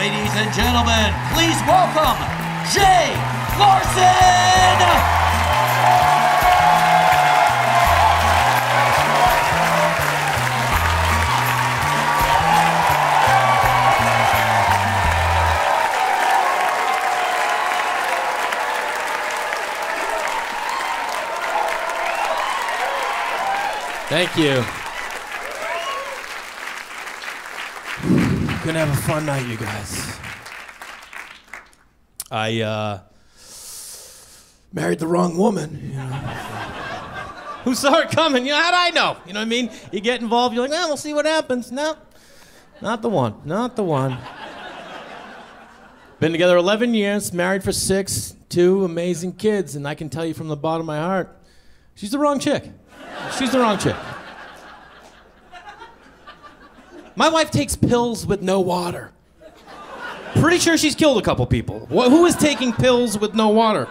Ladies and gentlemen, please welcome Jay Larson! Thank you. Gonna have a fun night, you guys. I married the wrong woman, you know. Who saw it coming? You know, how'd I know? You know what I mean? You get involved, you're like, well, we'll see what happens. No, not the one, not the one. Been together 11 years, married for 6, 2 amazing kids, and I can tell you from the bottom of my heart, she's the wrong chick. She's the wrong chick. My wife takes pills with no water. Pretty sure she's killed a couple people. Who is taking pills with no water?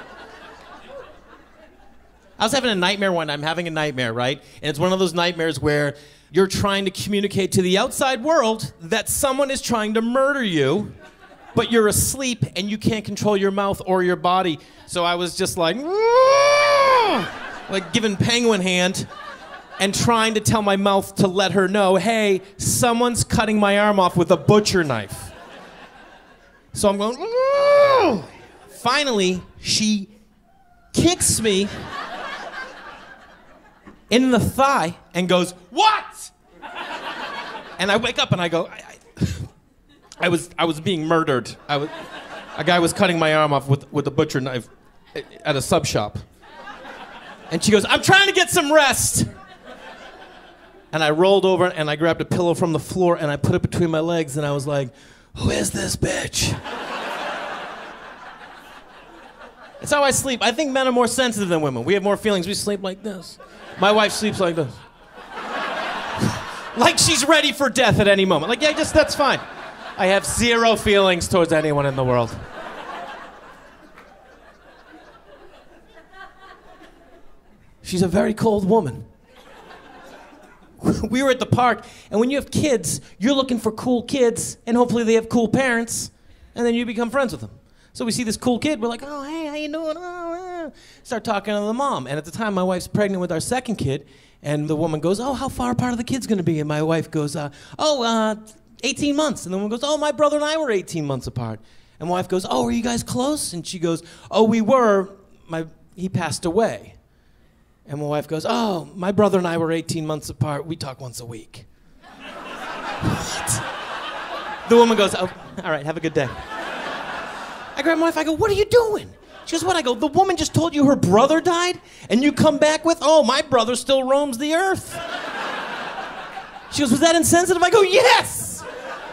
I was having a nightmare one night. I'm having a nightmare, right? And it's one of those nightmares where you're trying to communicate to the outside world that someone is trying to murder you, but you're asleep and you can't control your mouth or your body. So I was just like giving penguin hand and trying to tell my mouth to let her know, hey, someone's cutting my arm off with a butcher knife. So I'm going, ooh. Finally, she kicks me in the thigh and goes, what? And I wake up and I go, I was being murdered. A guy was cutting my arm off with a butcher knife at a sub shop. And she goes, I'm trying to get some rest. And I rolled over and I grabbed a pillow from the floor and I put it between my legs and I was like, who is this bitch? It's how I sleep. I think men are more sensitive than women. We have more feelings. We sleep like this. My wife sleeps like this. Like she's ready for death at any moment. Like, yeah, that's fine. I have zero feelings towards anyone in the world. She's a very cold woman. We were at the park, and when you have kids, you're looking for cool kids, and hopefully they have cool parents, and then you become friends with them. So we see this cool kid, we're like, oh, hey, how you doing? Oh, start talking to the mom. And at the time, my wife's pregnant with our second kid, and the woman goes, oh, how far apart are the kids gonna be? And my wife goes, 18 months. And the woman goes, oh, my brother and I were 18 months apart. And my wife goes, oh, are you guys close? And she goes, oh, we were. He passed away. And my wife goes, oh, my brother and I were 18 months apart. We talk once a week. What? The woman goes, oh, all right, have a good day. I grab my wife, I go, what are you doing? She goes, what? I go, the woman just told you her brother died? And you come back with, oh, my brother still roams the earth. She goes, was that insensitive? I go, yes!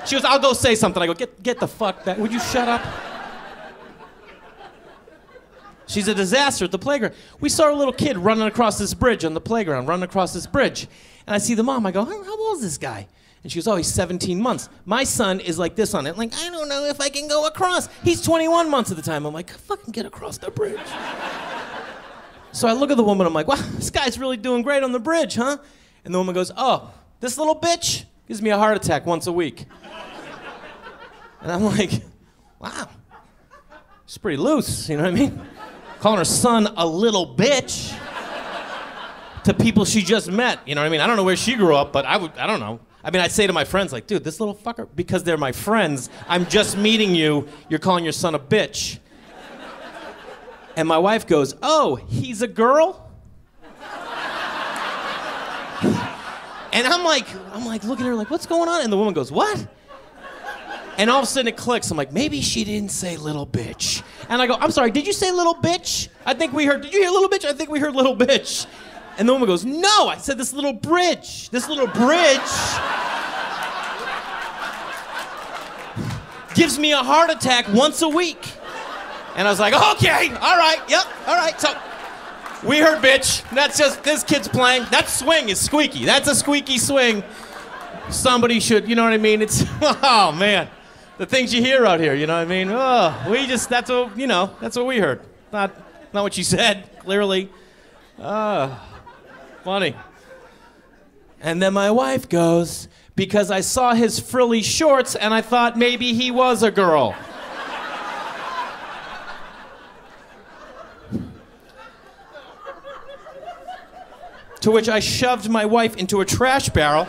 She goes, I'll go say something. I go, get the fuck back. Would you shut up? She's a disaster at the playground. We saw a little kid running across this bridge on the playground, running across this bridge. And I see the mom, I go, how old is this guy? And she goes, oh, he's 17 months. My son is like this on it. Like, I don't know if I can go across. He's 21 months at the time. I'm like, fucking get across the bridge. So I look at the woman, I'm like, wow, this guy's really doing great on the bridge, huh? And the woman goes, oh, this little bitch gives me a heart attack once a week. And I'm like, wow, she's pretty loose, you know what I mean? Calling her son a little bitch to people she just met, you know what I mean? I don't know where she grew up, but I don't know. I mean, I'd say to my friends, like, dude, this little fucker, because they're my friends, I'm just meeting you, you're calling your son a bitch. And my wife goes, oh, he's a girl? And I'm like looking at her like, what's going on? And the woman goes, what? And all of a sudden it clicks. I'm like, maybe she didn't say little bitch. And I go, I'm sorry, did you say little bitch? I think we heard, did you hear little bitch? I think we heard little bitch. And the woman goes, no, I said this little bridge. This little bridge gives me a heart attack once a week. And I was like, okay, all right, yep, all right. So we heard bitch. That's just, this kid's playing. That swing is squeaky. That's a squeaky swing. Somebody should, you know what I mean? It's, oh man. The things you hear out here, you know what I mean? Oh, that's what, you know, that's what we heard. Not what you said, clearly. Funny. And then my wife goes, because I saw his frilly shorts and I thought maybe he was a girl. To which I shoved my wife into a trash barrel.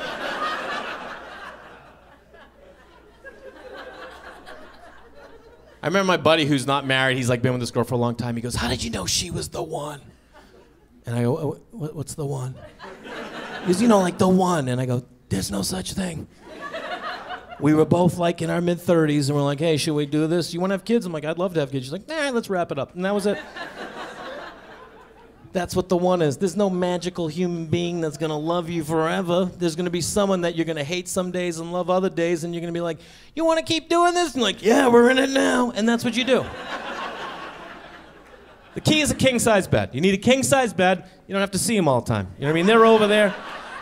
I remember my buddy who's not married, he's like been with this girl for a long time. He goes, "How did you know she was the one?" And I go, "Oh, what's the one?" He goes, "You know, like the one." And I go, "There's no such thing." We were both like in our mid-30s and we're like, "Hey, should we do this? You want to have kids?" I'm like, "I'd love to have kids." She's like, "Nah, let's wrap it up." And that was it. That's what the one is. There's no magical human being that's gonna love you forever. There's gonna be someone that you're gonna hate some days and love other days, and you're gonna be like, "You wanna keep doing this?" And like, "Yeah, we're in it now." And that's what you do. The key is a king-size bed. You need a king-size bed. You don't have to see them all the time. You know what I mean? They're over there.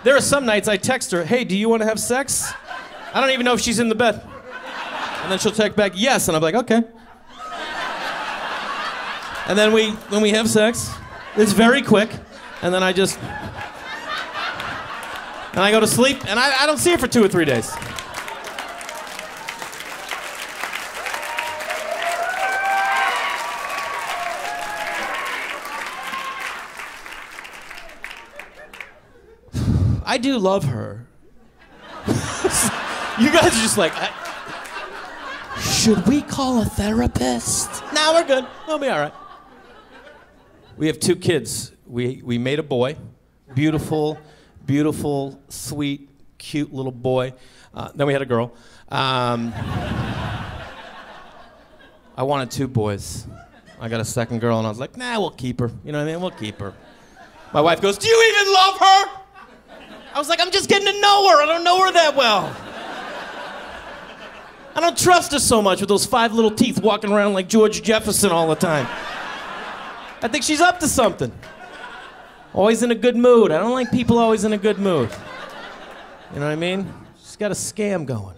There are some nights I text her, "Hey, do you wanna have sex?" I don't even know if she's in the bed. And then she'll text back, "Yes," and I'm like, "Okay." And then when we have sex, it's very quick, and then I go to sleep, and I don't see her for 2 or 3 days. I do love her. You guys are just like, should we call a therapist? No, we're good. We'll be all right. We have 2 kids. We made a boy. Beautiful, beautiful, sweet, cute little boy. Then we had a girl. I wanted 2 boys. I got a second girl, and I was like, "Nah, we'll keep her." You know what I mean? We'll keep her. My wife goes, "Do you even love her?" I was like, "I'm just getting to know her. I don't know her that well. I don't trust her so much with those 5 little teeth walking around like George Jefferson all the time. I think she's up to something. Always in a good mood. I don't like people always in a good mood. You know what I mean? She's got a scam going."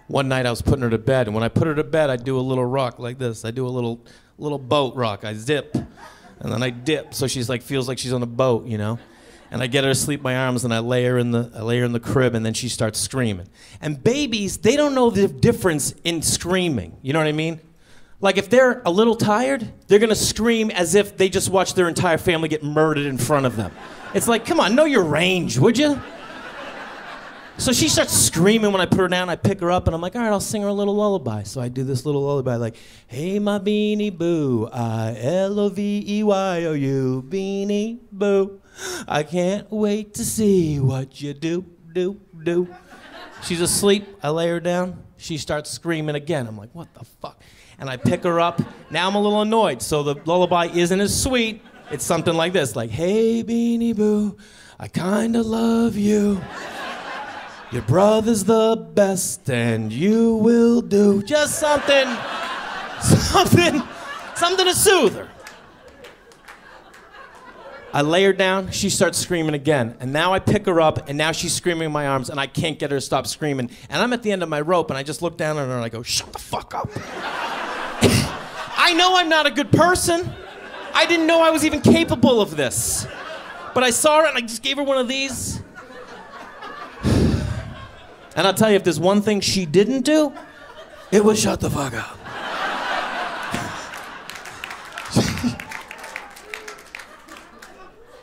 One night I was putting her to bed, and when I put her to bed, I do a little rock like this. I do a little boat rock. I zip, and then I dip, so she's like feels like she's on a boat, you know. And I get her to sleep in my arms, and I lay her in the crib, and then she starts screaming. And babies, they don't know the difference in screaming. You know what I mean? Like if they're a little tired, they're gonna scream as if they just watched their entire family get murdered in front of them. It's like, come on, know your range, would you? So she starts screaming when I put her down. I pick her up and I'm like, all right, I'll sing her a little lullaby. So I do this little lullaby like, "Hey, my beanie boo, I-L-O-V-E-Y-O-U, beanie boo. I can't wait to see what you do. She's asleep. I lay her down. She starts screaming again. I'm like, what the fuck? And I pick her up. Now I'm a little annoyed. So the lullaby isn't as sweet. It's something like this, like, "Hey, beanie boo, I kinda love you. Your brother's the best, and you will do." Just something to soothe her. I lay her down, she starts screaming again. And now I pick her up, and now she's screaming in my arms, and I can't get her to stop screaming. And I'm at the end of my rope, and I just look down at her, and I go, "Shut the fuck up." I know I'm not a good person. I didn't know I was even capable of this. But I saw her, and I just gave her one of these. And I'll tell you, if there's one thing she didn't do, it was shut the fuck up.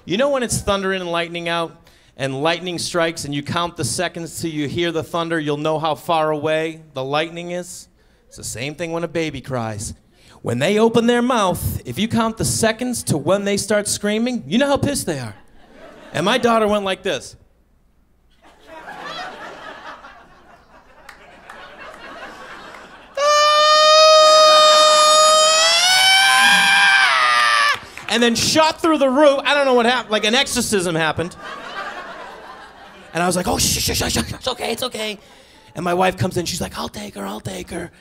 You know when it's thundering and lightning out, and lightning strikes, and you count the seconds till you hear the thunder, you'll know how far away the lightning is? It's the same thing when a baby cries. When they open their mouth, if you count the seconds to when they start screaming, you know how pissed they are. And my daughter went like this. And then shot through the roof. I don't know what happened, like an exorcism happened. And I was like, "Oh, shh, it's okay. And my wife comes in, she's like, I'll take her.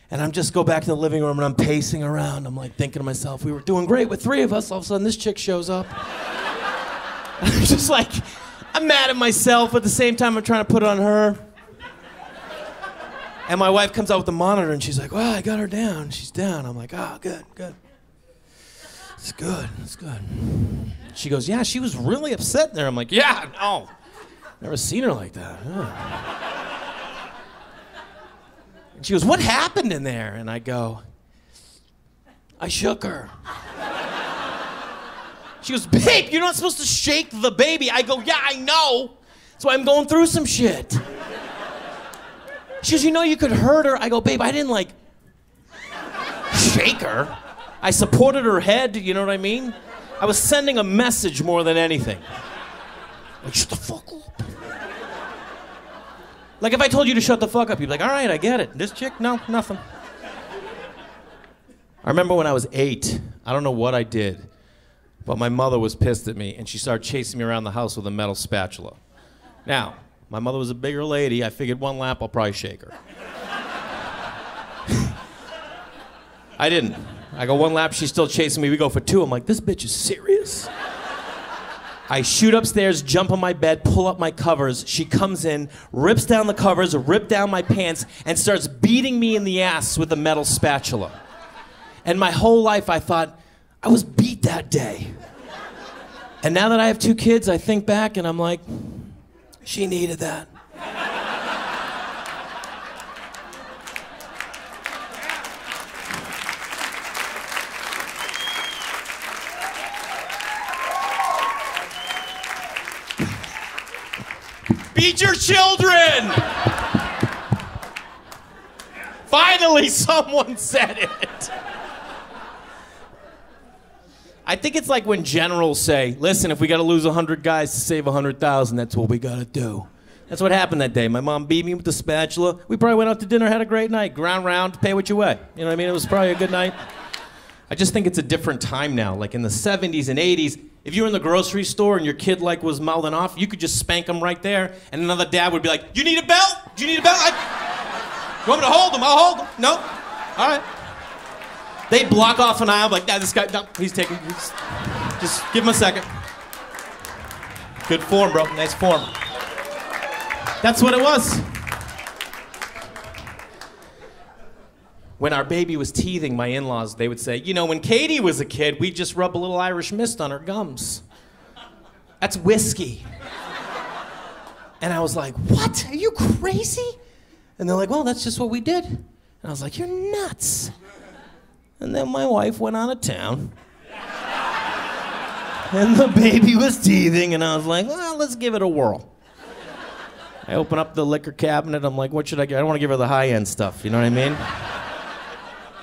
And I'm just go back to the living room and I'm pacing around. I'm like thinking to myself, we were doing great with 3 of us. All of a sudden this chick shows up. And I'm just like, I'm mad at myself, but at the same time I'm trying to put it on her. And my wife comes out with the monitor and she's like, "Well, I got her down. She's down." I'm like, "Oh, good. It's good, it's good. She goes, yeah, she was really upset there. I'm like, yeah, no. Never seen her like that. Yeah. And she goes, what happened in there? And I go, I shook her. She goes, babe, you're not supposed to shake the baby. I go, yeah, I know. That's why I'm going through some shit. She goes, you know you could hurt her. I go, babe, I didn't like shake her. I supported her head, you know what I mean? I was sending a message more than anything. Like, shut the fuck up. Like, if I told you to shut the fuck up, you'd be like, all right, I get it. This chick, no, nothing. I remember when I was 8, I don't know what I did, but my mother was pissed at me, and she started chasing me around the house with a metal spatula. Now, my mother was a bigger lady. I figured one lap, I'll probably shake her. I didn't. I go one lap, she's still chasing me. We go for 2. I'm like, this bitch is serious. I shoot upstairs, jump on my bed, pull up my covers. She comes in, rips down the covers, rips down my pants, and starts beating me in the ass with a metal spatula. And my whole life I thought, I was beat that day. And now that I have 2 kids, I think back and I'm like, she needed that. Beat your children! Finally, someone said it. I think it's like when generals say, listen, if we gotta lose 100 guys to save 100,000, that's what we gotta do. That's what happened that day. My mom beat me with the spatula. We probably went out to dinner, had a great night. Ground round, pay what you weigh. You know what I mean? It was probably a good night. I just think it's a different time now. Like in the 70s and 80s, if you were in the grocery store and your kid like was mouthing off, you could just spank him right there, and another dad would be like, you need a belt? Do you need a belt? You want me to hold him? I'll hold him. No? All right. They'd block off an aisle, like, nah, this guy, no, he's taking, just give him a second. Good form, bro, nice form. That's what it was. When our baby was teething, my in-laws, they would say, you know, when Katie was a kid, we'd just rub a little Irish mist on her gums. That's whiskey. And I was like, what? Are you crazy? And they're like, well, that's just what we did. And I was like, you're nuts. And then my wife went out of town. And the baby was teething, and I was like, well, let's give it a whirl. I open up the liquor cabinet, I'm like, what should I get? I don't want to give her the high-end stuff, you know what I mean?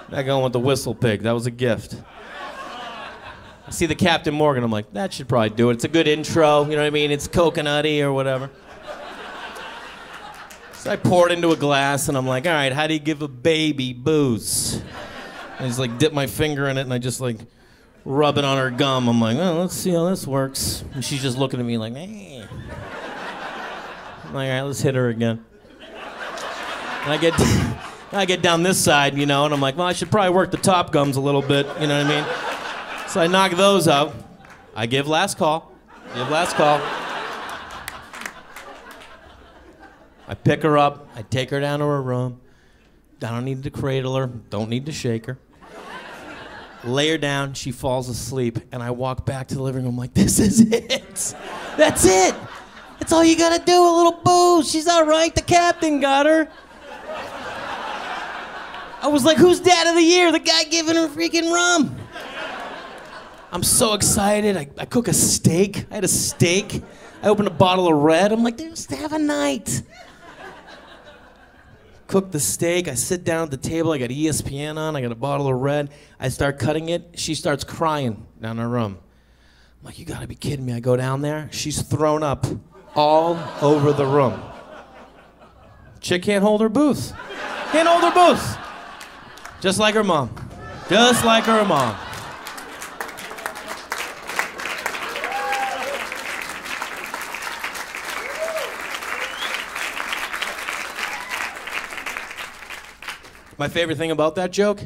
Not going with the whistle pig. That was a gift. I see the Captain Morgan. I'm like, that should probably do it. It's a good intro. You know what I mean? It's coconutty or whatever. So I pour it into a glass, and I'm like, all right, how do you give a baby booze? And I just like dip my finger in it, and I just like rub it on her gum. I'm like, oh, let's see how this works. And she's just looking at me like, hey. I'm like, all right, let's hit her again. And I get down this side, you know, and I'm like, well, I should probably work the top gums a little bit, you know what I mean? So I knock those out. I give last call. Give last call. I pick her up. I take her down to her room. I don't need to cradle her. Don't need to shake her. Lay her down. She falls asleep. And I walk back to the living room like, this is it. That's it. That's all you gotta do, a little booze. She's all right. The captain got her. I was like, who's dad of the year? The guy giving her freaking rum. I'm so excited. I cook a steak. I had a steak. I opened a bottle of red. I'm like, just have a night. Cook the steak. I sit down at the table. I got ESPN on. I got a bottle of red. I start cutting it. She starts crying down her room. I'm like, you gotta be kidding me. I go down there. She's thrown up all over the room. Chick can't hold her booth. Can't hold her booth. Just like her mom. Just like her mom. My favorite thing about that joke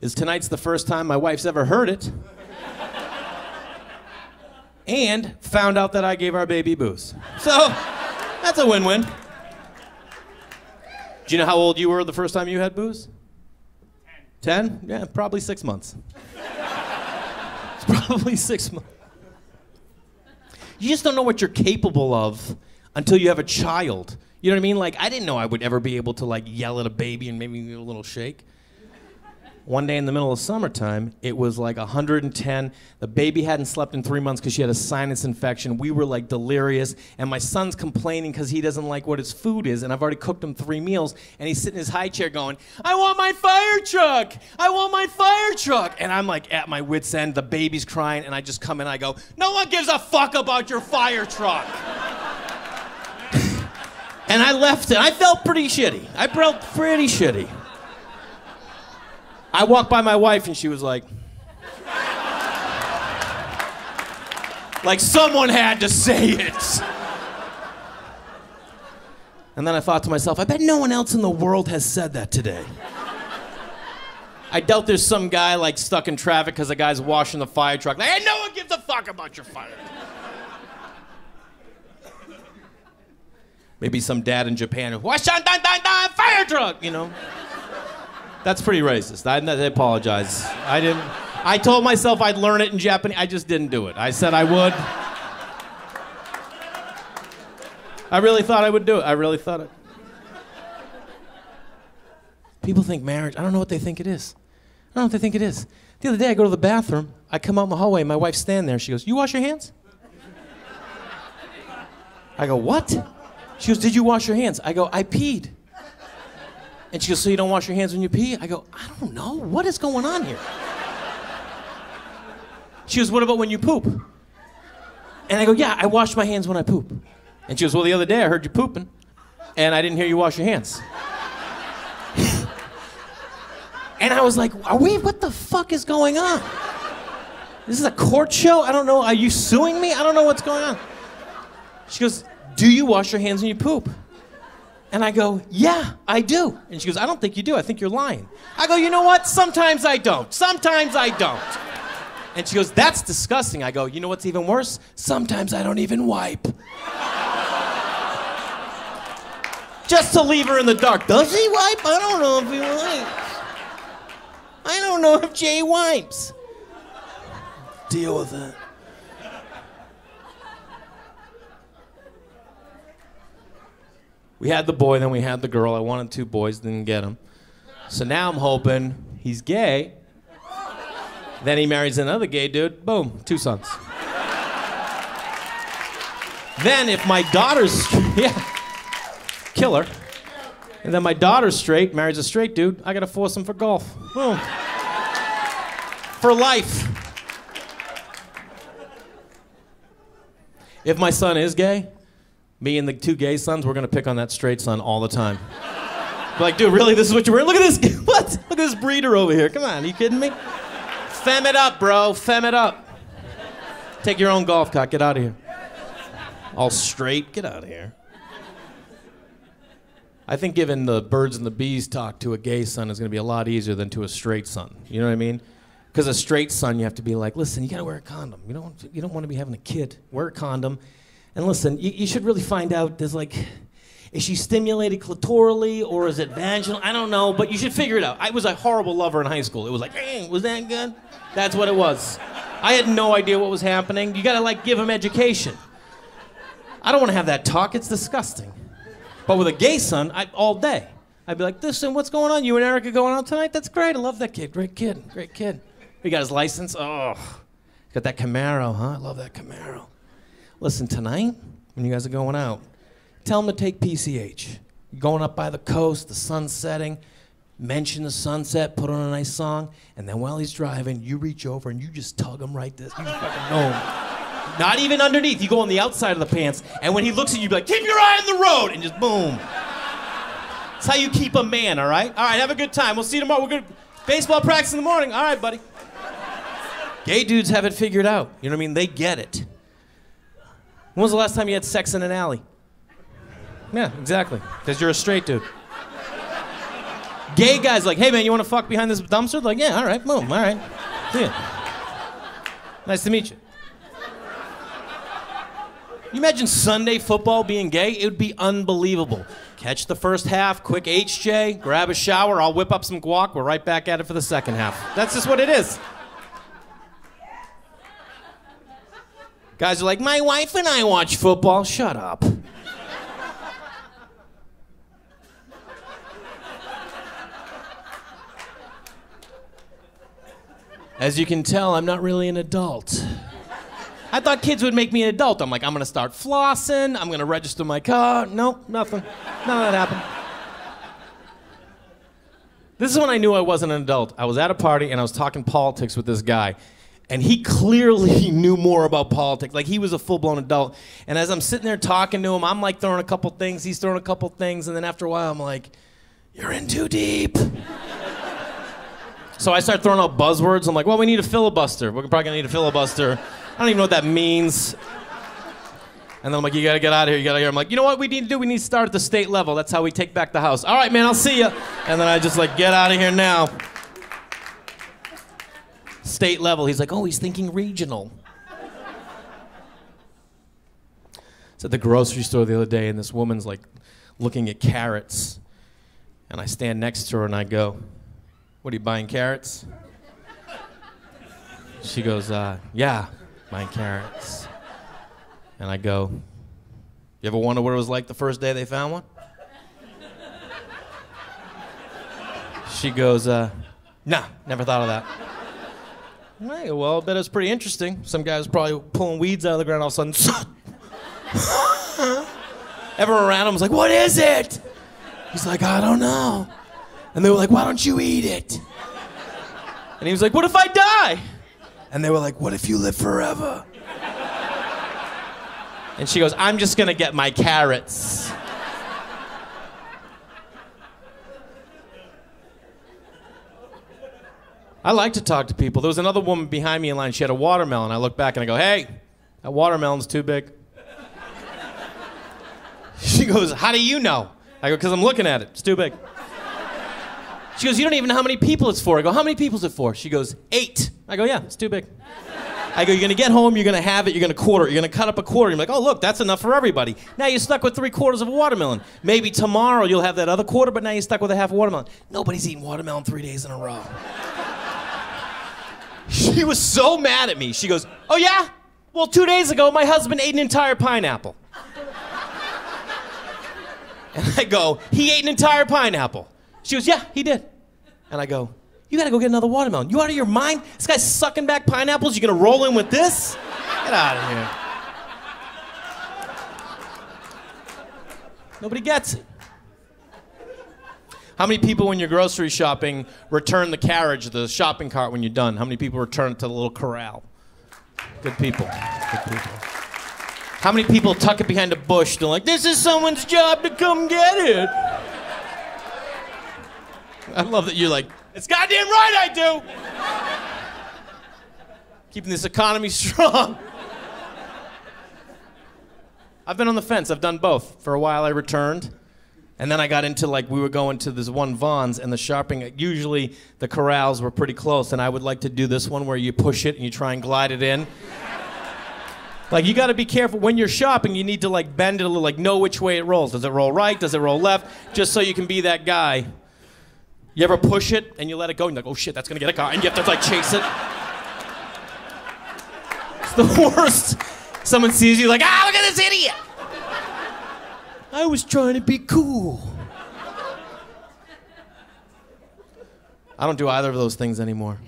is tonight's the first time my wife's ever heard it and found out that I gave our baby booze. So, that's a win-win. Do you know how old you were the first time you had booze? 10? Yeah, probably 6 months. It's Probably 6 months. You just don't know what you're capable of until you have a child. You know what I mean? Like, I didn't know I would ever be able to, like, yell at a baby and maybe give a little shake. One day in the middle of summertime, it was like 110. The baby hadn't slept in 3 months because she had a sinus infection. We were like delirious, and my son's complaining because he doesn't like what his food is, and I've already cooked him 3 meals, and he's sitting in his high chair going, I want my fire truck! I want my fire truck! And I'm like at my wit's end, the baby's crying, and I just come in and I go, no one gives a fuck about your fire truck! And I left it. I felt pretty shitty. I walked by my wife and she was like someone had to say it. And then I thought to myself, I bet no one else in the world has said that today. I doubt there's some guy like stuck in traffic because the guy's washing the fire truck. Like, hey, no one gives a fuck about your fire truck. Maybe some dad in Japan, wash on fire truck, you know. That's pretty racist. I apologize. I told myself I'd learn it in Japanese. I just didn't do it. I said I would. I really thought I would do it. People think marriage, I don't know what they think it is. The other day I go to the bathroom, I come out in the hallway, my wife's standing there, she goes, you wash your hands? I go, what? She goes, did you wash your hands? I go, I peed. And she goes, so you don't wash your hands when you pee? I go, I don't know. What is going on here? She goes, what about when you poop? And I go, yeah, I wash my hands when I poop. And she goes, well, the other day I heard you pooping, and I didn't hear you wash your hands. And I was like, what the fuck is going on? This is a court show? I don't know. Are you suing me? I don't know what's going on. She goes, do you wash your hands when you poop? And I go, yeah, I do. And she goes, I don't think you do. I think you're lying. I go, you know what? Sometimes I don't. And she goes, that's disgusting. I go, you know what's even worse? Sometimes I don't even wipe. Just to leave her in the dark. Does he wipe? I don't know if he wipes. I don't know if Jay wipes. Deal with it. We had the boy, then we had the girl. I wanted 2 boys, didn't get them. So now I'm hoping he's gay. Then he marries another gay dude. Boom, 2 sons. Then if my daughter's, killer. And then my daughter's straight, marries a straight dude, I gotta force him for golf. Boom. For life. If my son is gay, me and the 2 gay sons, we're gonna pick on that straight son all the time. Be like, dude, really, this is what you're wearing? Look at this, what? Look at this breeder over here. Come on, are you kidding me? Fem it up, bro, fem it up. Take your own golf cart, get out of here. All straight, get out of here. I think giving the birds and the bees talk to a gay son is gonna be a lot easier than to a straight son. You know what I mean? Because a straight son, you have to be like, listen, you gotta wear a condom. You don't wanna be having a kid. Wear a condom. And listen, you should really find out, is she stimulated clitorally or is it vaginal? I don't know, but you should figure it out. I was a horrible lover in high school. It was like, hey, was that good? That's what it was. I had no idea what was happening. You gotta give them education. I don't wanna have that talk, it's disgusting. But with a gay son, all day, I'd be like, listen, what's going on? You and Erica going out tonight? That's great, I love that kid, great kid. He got his license, oh. He's got that Camaro, huh? I love that Camaro. Listen, tonight, when you guys are going out, tell him to take PCH. You're going up by the coast, the sun's setting, mention the sunset, put on a nice song, and then while he's driving, you reach over and you just tug him right this. You fucking know him. Not even underneath. You go on the outside of the pants, and when he looks at you, you be like, keep your eye on the road, and just boom. That's how you keep a man, all right? All right, have a good time. We'll see you tomorrow. We're going to baseball practice in the morning. All right, buddy. Gay dudes have it figured out. You know what I mean? They get it. When was the last time you had sex in an alley? Yeah, exactly. Because you're a straight dude. Gay guys like, hey man, you want to fuck behind this dumpster? Like, yeah, all right, boom, all right. See ya. Nice to meet you. You imagine Sunday football being gay? It would be unbelievable. Catch the first half, quick HJ, grab a shower, I'll whip up some guac, we're right back at it for the second half. That's just what it is. Guys are like, my wife and I watch football. Shut up. As you can tell, I'm not really an adult. I thought kids would make me an adult. I'm like, I'm gonna start flossing, I'm gonna register my car. Nope, nothing. None of that happened. This is when I knew I wasn't an adult. I was at a party and I was talking politics with this guy. And he clearly knew more about politics. Like, he was a full-blown adult. And as I'm sitting there talking to him, I'm like throwing a couple things, he's throwing a couple things, and then after a while I'm like, you're in too deep. So I start throwing out buzzwords. I'm like, well, we need a filibuster. We're probably gonna need a filibuster. I don't even know what that means. And then I'm like, you gotta get out of here, you gotta get out of here. I'm like, you know what we need to do? We need to start at the state level. That's how we take back the House. All right, man, I'll see ya. And then I just like, get out of here now. State level. He's like, oh, he's thinking regional. I was at the grocery store the other day, and this woman's like looking at carrots. And I stand next to her and I go, what, are you buying carrots? She goes, yeah, buying carrots. And I go, you ever wonder what it was like the first day they found one? She goes, nah, never thought of that. Hey, well, I bet it's pretty interesting. Some guy was probably pulling weeds out of the ground, all of a sudden. Everyone around him was like, what is it? He's like, I don't know. And they were like, why don't you eat it? And he was like, what if I die? And they were like, what if you live forever? And she goes, I'm just gonna get my carrots. I like to talk to people. There was another woman behind me in line. She had a watermelon. I look back and I go, hey, that watermelon's too big. She goes, how do you know? I go, because I'm looking at it. It's too big. She goes, you don't even know how many people it's for. I go, how many people is it for? She goes, 8. I go, yeah, it's too big. I go, you're going to get home, you're going to have it, you're going to quarter it. You're going to cut up a quarter. You're like, oh, look, that's enough for everybody. Now you're stuck with 3/4 of a watermelon. Maybe tomorrow you'll have that other quarter, but now you're stuck with a half a watermelon. Nobody's eating watermelon 3 days in a row. She was so mad at me. She goes, oh, yeah? Well, 2 days ago, my husband ate an entire pineapple. And I go, he ate an entire pineapple. She goes, yeah, he did. And I go, you gotta go get another watermelon. You out of your mind? This guy's sucking back pineapples. You gonna roll in with this? Get out of here. Nobody gets it. How many people, when you're grocery shopping, return the carriage, the shopping cart when you're done? How many people return it to the little corral? Good people. Good people. How many people tuck it behind a bush? They're like, this is someone's job to come get it. I love that you're like, it's goddamn right I do. Keeping this economy strong. I've been on the fence. I've done both. For a while I returned. And then I got into, like, we were going to this one Vons, and the shopping, usually the corrals were pretty close, and I would like to do this one where you push it and you try and glide it in. Like, you gotta be careful. When you're shopping, you need to, like, bend it a little, like, know which way it rolls. Does it roll right? Does it roll left? Just so you can be that guy. You ever push it and you let it go and you're like, oh shit, that's gonna get a car, and you have to, like, chase it? It's the worst. Someone sees you like, ah, look at this idiot! I was trying to be cool. I don't do either of those things anymore.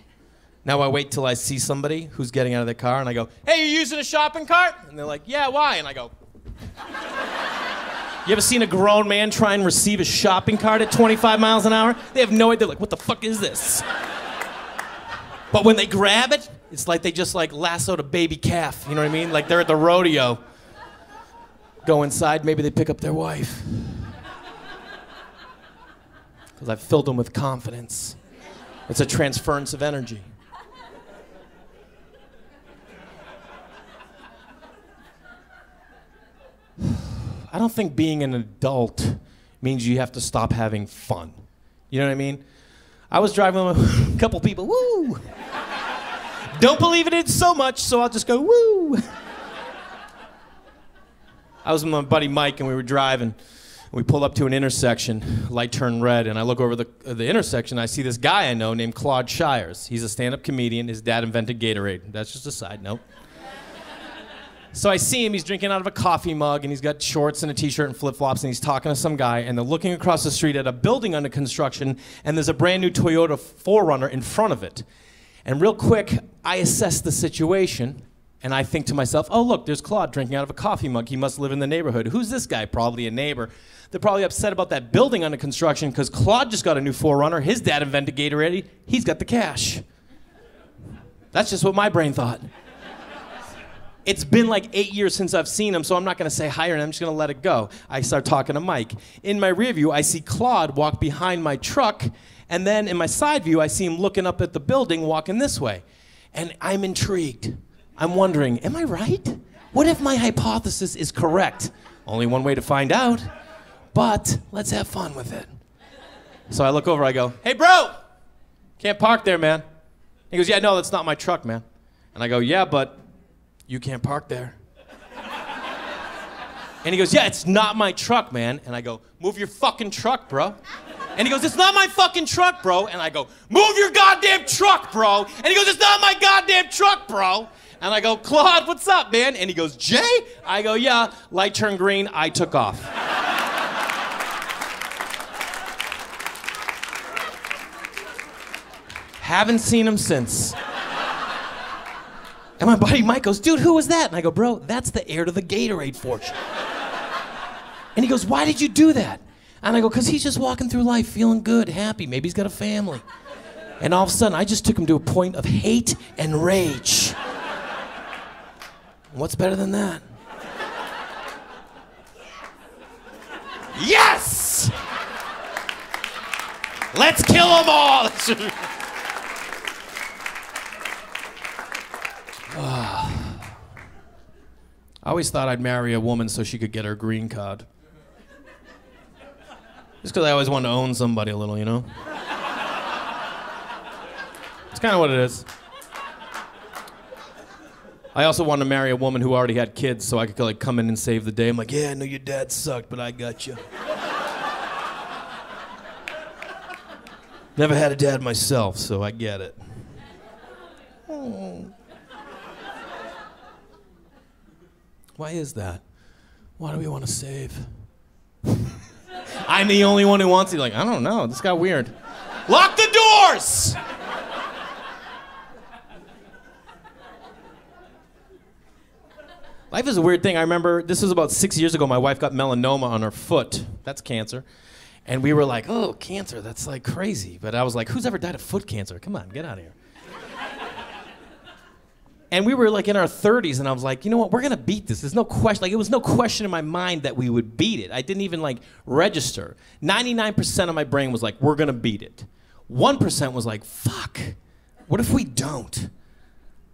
Now I wait till I see somebody who's getting out of their car and I go, hey, you using a shopping cart? And they're like, yeah, why? And I go, you ever seen a grown man try and receive a shopping cart at 25 miles an hour? They have no idea. They're like, what the fuck is this? But when they grab it, it's like they just like lassoed a baby calf. You know what I mean? Like they're at the rodeo. Go inside, maybe they pick up their wife. Because I've filled them with confidence. It's a transference of energy. I don't think being an adult means you have to stop having fun. You know what I mean? I was driving with a couple people, woo! Don't believe in it so much, so I'll just go, woo! I was with my buddy Mike, and we were driving. We pulled up to an intersection, light turned red, and I look over the intersection, and I see this guy I know named Claude Shires. He's a stand-up comedian. His dad invented Gatorade. That's just a side note. So I see him, he's drinking out of a coffee mug, and he's got shorts and a t-shirt and flip-flops, and he's talking to some guy, and they're looking across the street at a building under construction, and there's a brand new Toyota 4Runner in front of it. And real quick, I assess the situation, and I think to myself, oh look, there's Claude drinking out of a coffee mug. He must live in the neighborhood. Who's this guy? Probably a neighbor. They're probably upset about that building under construction because Claude just got a new 4Runner. His dad invented Gatorade. He's got the cash. That's just what my brain thought. It's been like 8 years since I've seen him, so I'm not going to say hi, and I'm just going to let it go. I start talking to Mike. In my rear view, I see Claude walk behind my truck, and then in my side view, I see him looking up at the building, walking this way. And I'm intrigued. I'm wondering, am I right? What if my hypothesis is correct? Only one way to find out, but let's have fun with it. So I look over, I go, hey bro, can't park there, man. He goes, yeah, no, that's not my truck, man. And I go, yeah, but you can't park there. And he goes, yeah, it's not my truck, man. And I go, move your fucking truck, bro. And he goes, it's not my fucking truck, bro. And I go, move your goddamn truck, bro. And he goes, it's not my goddamn truck, bro. And I go, Claude, what's up, man? And he goes, Jay? I go, yeah. Light turned green, I took off. Haven't seen him since. And my buddy Mike goes, dude, who was that? And I go, bro, that's the heir to the Gatorade fortune. And he goes, why did you do that? And I go, because he's just walking through life feeling good, happy. Maybe he's got a family. And all of a sudden, I just took him to a point of hate and rage. What's better than that? Yes! Let's kill them all! I always thought I'd marry a woman so she could get her green card. Just because I always wanted to own somebody a little, you know? It's kind of what it is. I also wanted to marry a woman who already had kids so I could like come in and save the day. I'm like, yeah, I know your dad sucked, but I got you. Never had a dad myself, so I get it. Oh. Why is that? Why do we want to save? I'm the only one who wants to. Like, I don't know. This got weird. Lock the doors! Life is a weird thing. I remember this was about 6 years ago. My wife got melanoma on her foot. That's cancer. And we were like, oh, cancer, that's like crazy. But I was like, who's ever died of foot cancer? Come on, get out of here. And we were like in our 30s, and I was like, you know what, we're gonna beat this. There's no question, like it was no question in my mind that we would beat it. I didn't even like register. 99% of my brain was like, we're gonna beat it. 1% was like, fuck, what if we don't?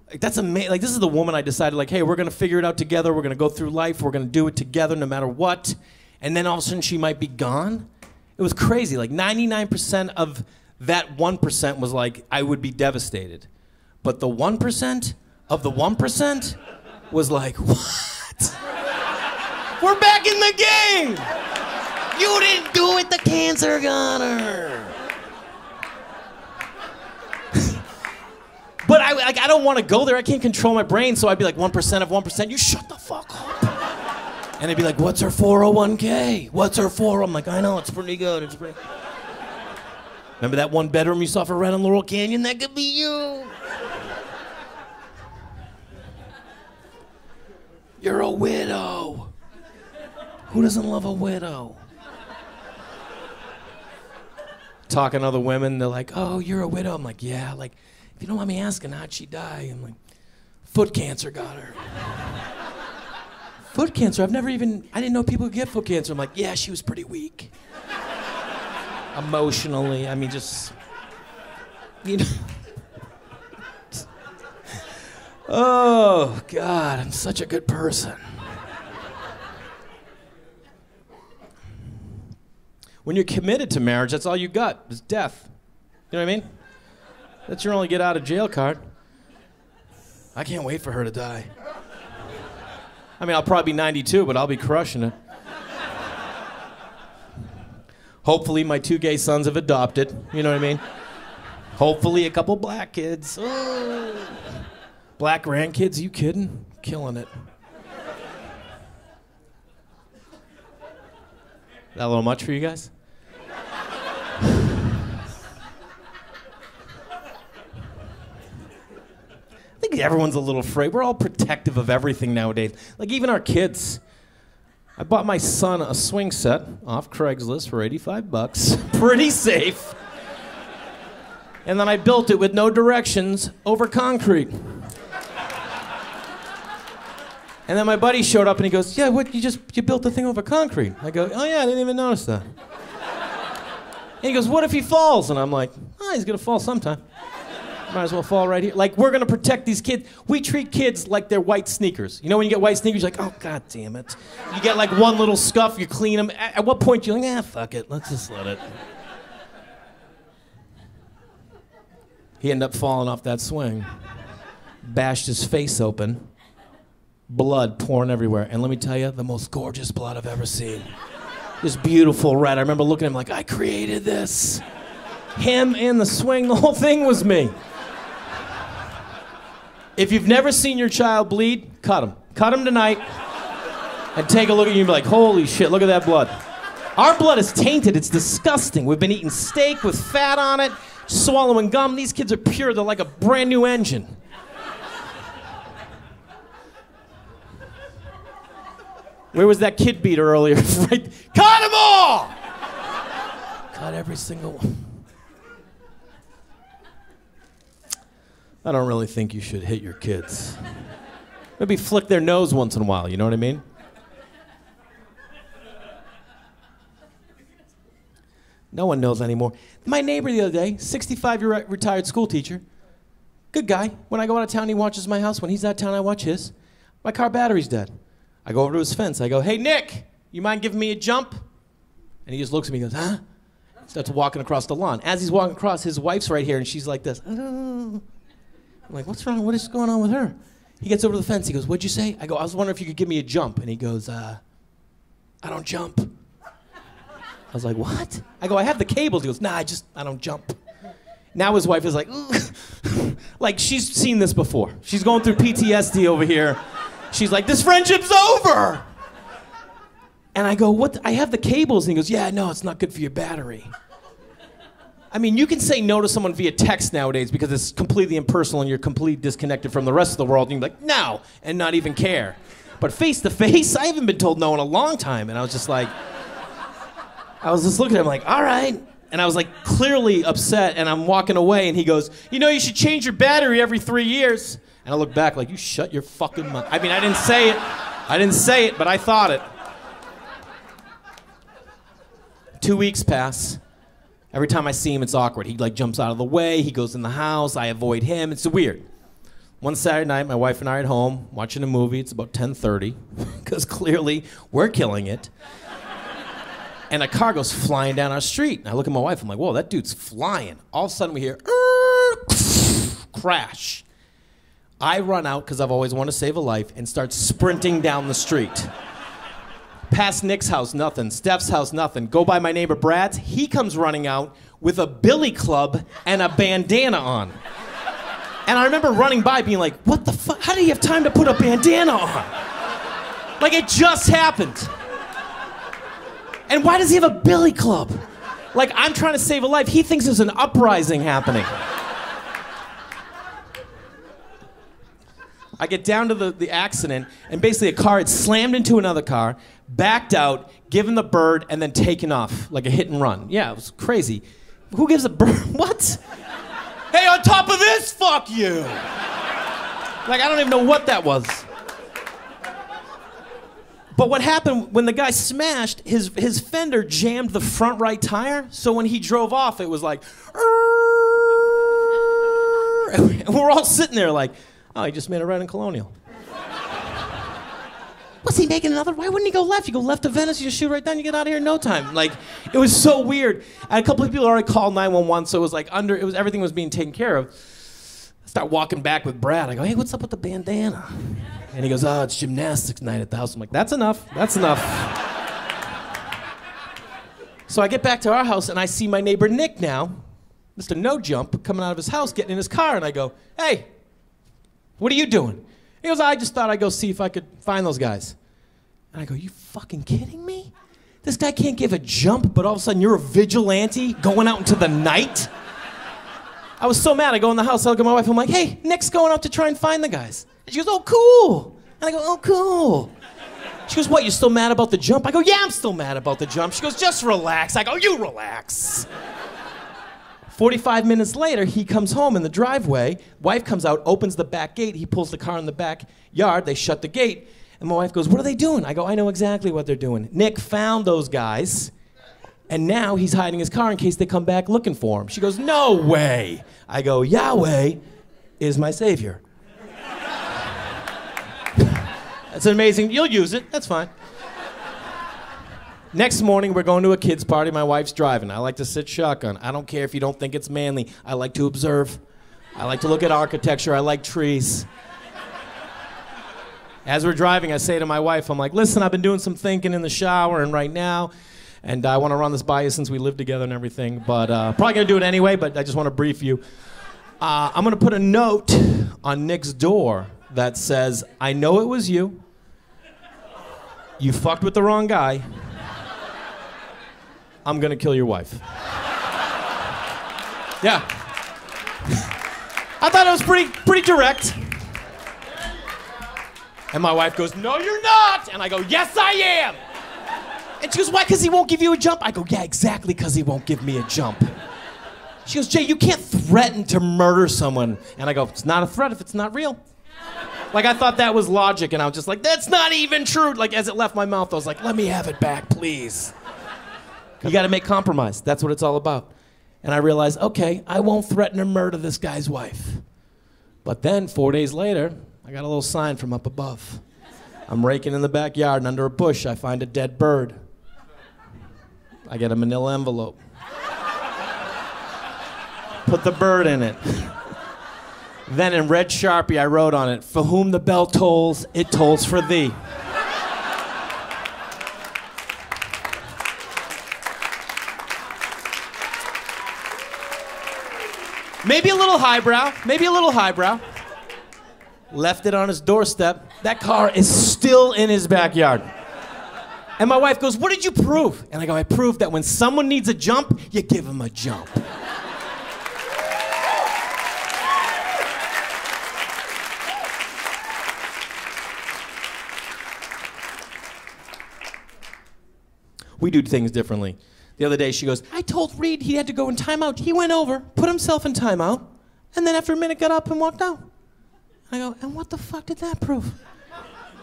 Like that's amazing, like this is the woman I decided like, hey, we're gonna figure it out together, we're gonna go through life, we're gonna do it together no matter what. And then all of a sudden she might be gone. It was crazy, like 99% of that 1% was like, I would be devastated. But the 1%, of the 1% was like, what? We're back in the game! You didn't do it, the cancer got her. But I don't want to go there, I can't control my brain, so I'd be like, 1% of 1%, you shut the fuck up. And they'd be like, what's her 401k? What's her 4? I'm like, I know, it's pretty good, it's pretty. Remember that one bedroom you saw for rent in Laurel Canyon? That could be you. You're a widow. Who doesn't love a widow? Talking to other women, they're like, oh, you're a widow. I'm like, yeah, like, if you don't mind me asking, how'd she die? I'm like, foot cancer got her. Foot cancer? I didn't know people could get foot cancer. I'm like, yeah, she was pretty weak. Emotionally, I mean, just, you know. Oh, God, I'm such a good person. When you're committed to marriage, that's all you got, is death. You know what I mean? That's your only get out of jail card. I can't wait for her to die. I mean, I'll probably be 92, but I'll be crushing it. Hopefully my 2 gay sons have adopted, you know what I mean? Hopefully a couple black kids. Oh. Black grandkids, you kidding? Killing it. That a little much for you guys? I think everyone's a little afraid. We're all protective of everything nowadays. Like even our kids. I bought my son a swing set off Craigslist for $85. Pretty safe. And then I built it with no directions over concrete. And then my buddy showed up and he goes, yeah, what, you built the thing over concrete? I go, oh yeah, I didn't even notice that. And he goes, what if he falls? And I'm like, oh, he's gonna fall sometime. Might as well fall right here. Like, we're gonna protect these kids. We treat kids like they're white sneakers. You know when you get white sneakers, you're like, oh, god damn it. You get like one little scuff, you clean them. At what point you're like, fuck it, let's just let it. He ended up falling off that swing. Bashed his face open. Blood pouring everywhere. And let me tell you, the most gorgeous blood I've ever seen. This beautiful red. I remember looking at him like, I created this. Him and the swing, the whole thing was me. If you've never seen your child bleed, cut him. Cut him tonight and take a look at you and be like, holy shit, look at that blood. Our blood is tainted, it's disgusting. We've been eating steak with fat on it, swallowing gum. These kids are pure, they're like a brand new engine. Where was that kid beater earlier? Right. Cut them all! Cut every single one. I don't really think you should hit your kids. Maybe flick their nose once in a while, you know what I mean? No one knows anymore. My neighbor the other day, 65-year retired school teacher, good guy. When I go out of town, he watches my house. When he's out of town, I watch his. My car battery's dead. I go over to his fence. I go, hey, Nick, you mind giving me a jump? And he just looks at me and goes, huh? Starts walking across the lawn. As he's walking across, his wife's right here, and she's like this. Oh. I'm like, what's wrong? What is going on with her? He gets over to the fence. He goes, what'd you say? I go, I was wondering if you could give me a jump. And he goes, I don't jump. I was like, what? I go, I have the cables. He goes, nah, I don't jump. Now his wife is like, like she's seen this before. She's going through PTSD over here. She's like, this friendship's over. And I go, what? I have the cables. And he goes, yeah, no, it's not good for your battery. I mean, you can say no to someone via text nowadays because it's completely impersonal and you're completely disconnected from the rest of the world. And you can be like, no, and not even care. But face to face, I haven't been told no in a long time. And I was just like, I was just looking at him like, all right. And I was like clearly upset and I'm walking away and he goes, you know, you should change your battery every 3 years. And I look back like, you shut your fucking mouth. I mean, I didn't say it, but I thought it. 2 weeks pass. Every time I see him, it's awkward. He like jumps out of the way. He goes in the house. I avoid him. It's weird. One Saturday night, my wife and I are at home watching a movie. It's about 10:30, because clearly we're killing it. And a car goes flying down our street. And I look at my wife. I'm like, whoa, that dude's flying. All of a sudden we hear, crash. I run out, because I've always wanted to save a life, and start sprinting down the street. Past Nick's house, nothing. Steph's house, nothing. Go by my neighbor Brad's. He comes running out with a billy club and a bandana on. And I remember running by being like, what the fuck? How do you have time to put a bandana on? Like it just happened. And why does he have a billy club? Like I'm trying to save a life. He thinks there's an uprising happening. I get down to the accident, and basically a car had slammed into another car, backed out, given the bird, and then taken off, like a hit and run. Yeah, it was crazy. Who gives a bird? What? Hey, on top of this, fuck you! Like, I don't even know what that was. But what happened when the guy smashed, his fender jammed the front right tire, so when he drove off, it was like, and we're all sitting there like, oh, he just made a right in Colonial. Was he making another? Why wouldn't he go left? You go left to Venice, you just shoot right down, you get out of here in no time. Like, it was so weird. And a couple of people already called 911, so it was like everything was being taken care of. I start walking back with Brad. I go, hey, what's up with the bandana? And he goes, oh, it's gymnastics night at the house. I'm like, that's enough, that's enough. So I get back to our house and I see my neighbor Nick now, Mr. No Jump, coming out of his house, getting in his car, and I go, hey, what are you doing? He goes, I just thought I'd go see if I could find those guys. And I go, you fucking kidding me? This guy can't give a jump, but all of a sudden you're a vigilante going out into the night? I was so mad. I go in the house, I look at my wife, I'm like, hey, Nick's going out to try and find the guys. And she goes, oh, cool. And I go, oh, cool. She goes, what, you're still mad about the jump? I go, yeah, I'm still mad about the jump. She goes, just relax. I go, you relax. 45 minutes later, he comes home in the driveway. Wife comes out, opens the back gate. He pulls the car in the backyard. They shut the gate. And my wife goes, what are they doing? I go, I know exactly what they're doing. Nick found those guys, and now he's hiding his car in case they come back looking for him. She goes, no way. I go, Yahweh is my savior. That's amazing. You'll use it. That's fine. Next morning, we're going to a kid's party. My wife's driving. I like to sit shotgun. I don't care if you don't think it's manly. I like to observe. I like to look at architecture. I like trees. As we're driving, I say to my wife, I'm like, listen, I've been doing some thinking in the shower and right now, and I want to run this by you since we live together and everything, but probably going to do it anyway, but I just want to brief you. I'm going to put a note on Nick's door that says, I know it was you. You fucked with the wrong guy. I'm gonna kill your wife. Yeah. I thought it was pretty direct. And my wife goes, no, you're not. And I go, yes, I am. And she goes, why? Because he won't give you a jump? I go, yeah, exactly, because he won't give me a jump. She goes, Jay, you can't threaten to murder someone. And I go, it's not a threat if it's not real. Like, I thought that was logic, and I was just like, that's not even true. Like, as it left my mouth, I was like, let me have it back, please. You gotta make compromise. That's what it's all about. And I realized, okay, I won't threaten to murder this guy's wife. But then, 4 days later, I got a little sign from up above. I'm raking in the backyard, and under a bush, I find a dead bird. I get a manila envelope. Put the bird in it. Then in red Sharpie, I wrote on it, for whom the bell tolls, it tolls for thee. Maybe a little highbrow, maybe a little highbrow. Left it on his doorstep. That car is still in his backyard. And my wife goes, what did you prove? And I go, I proved that when someone needs a jump, you give them a jump. We do things differently. The other day, she goes, I told Reed he had to go in timeout. He went over, put himself in timeout, and then after a minute got up and walked out. I go, and what the fuck did that prove?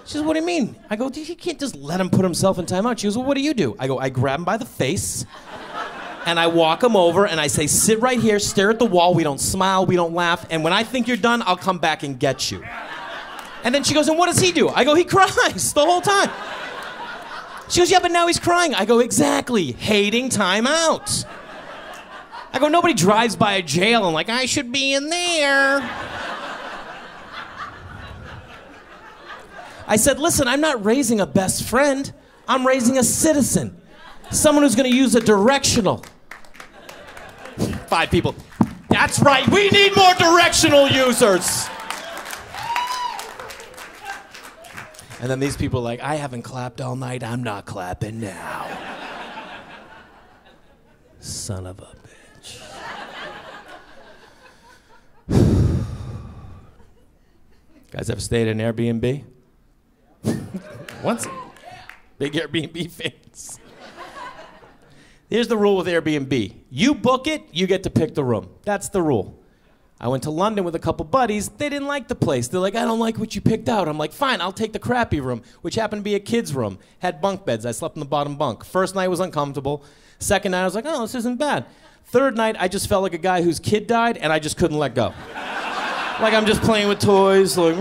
She goes, what do you mean? I go, you can't just let him put himself in timeout. She goes, well, what do? I go, I grab him by the face, and I walk him over, and I say, sit right here, stare at the wall. We don't smile, we don't laugh, and when I think you're done, I'll come back and get you. And then she goes, and what does he do? I go, he cries the whole time. She goes, yeah, but now he's crying. I go, exactly, hating time out. I go, nobody drives by a jail and like, I should be in there. I said, listen, I'm not raising a best friend. I'm raising a citizen. Someone who's gonna use a directional. 5 people. That's right, we need more directional users. And then these people are like, I haven't clapped all night, I'm not clapping now. Son of a bitch. Guys ever stayed in Airbnb? Once? Big Airbnb fans. Here's the rule with Airbnb. You book it, you get to pick the room. That's the rule. I went to London with a couple buddies. They didn't like the place. They're like, I don't like what you picked out. I'm like, fine, I'll take the crappy room, which happened to be a kid's room. Had bunk beds. I slept in the bottom bunk. First night was uncomfortable. Second night, I was like, oh, this isn't bad. Third night, I just felt like a guy whose kid died, and I just couldn't let go. Like I'm just playing with toys, like,